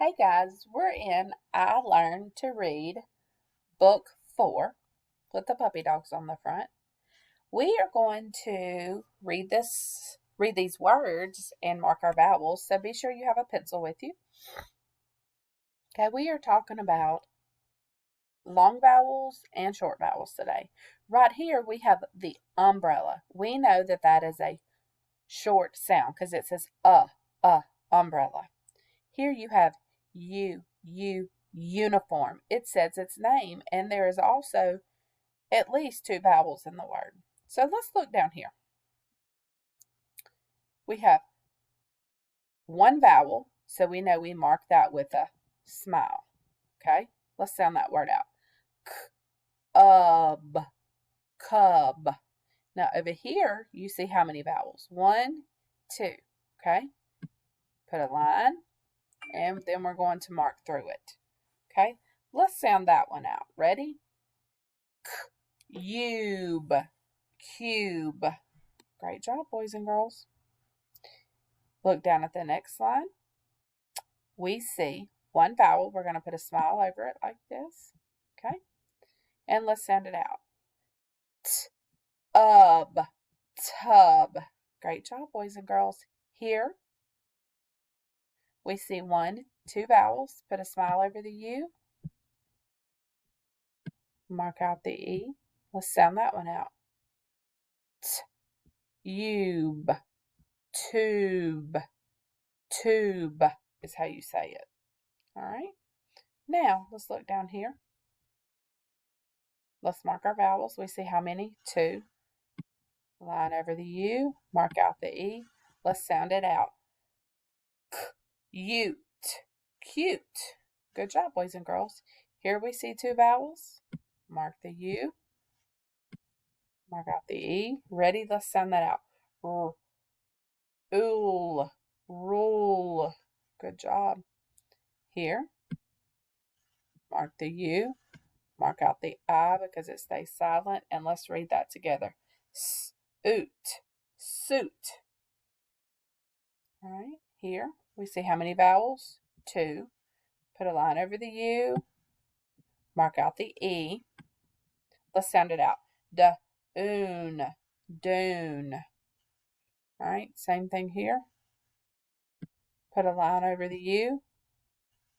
Hey guys, we're in I Learned to Read Book 4 with the puppy dogs on the front. We are going to read these words and mark our vowels, so be sure you have a pencil with you. Okay, we are talking about long vowels and short vowels today. Right here we have the umbrella. We know that that is a short sound because it says umbrella. Here you have uniform. It says its name, and there is also at least two vowels in the word. So let's look down here. We have one vowel, so we know we mark that with a smile. Okay, let's sound that word out. Cub. Now over here, you see how many vowels? 1, 2. Okay, put a line, and then we're going to mark through it. Okay, let's sound that one out. Ready? Cube. Cube. Great job, boys and girls. Look down at the next line. We see one vowel. We're going to put a smile over it like this. Okay? And let's sound it out. Tub. Great job, boys and girls. Here, we see 1, 2 vowels. Put a smile over the U. Mark out the E. Let's sound that one out. Tube. Tube. Tube is how you say it. All right. Now, let's look down here. Let's mark our vowels. We see how many? 2. Line over the U. Mark out the E. Let's sound it out. Cute. Cute. Good job, boys and girls. Here we see 2 vowels. Mark the U. Mark out the E. Ready? Let's sound that out. Ool. Rule. Good job. Here, mark the U. Mark out the I because it stays silent. And let's read that together. Suit. Suit. All right. Here, we see how many vowels? 2. Put a line over the U. Mark out the E. Let's sound it out. Dune. Dune. All right. Same thing here. Put a line over the U.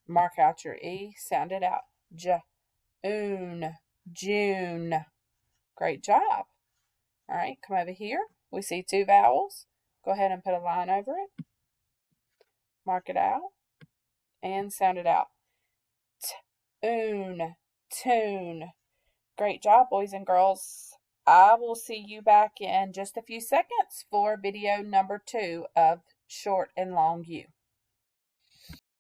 Mark out your E. Sound it out. June. June. Great job. All right, come over here. We see 2 vowels. Go ahead and put a line over it. Mark it out. And sound it out. Tune. Tune. Great job, boys and girls. I will see you back in just a few seconds for video number 2 of Short and Long U.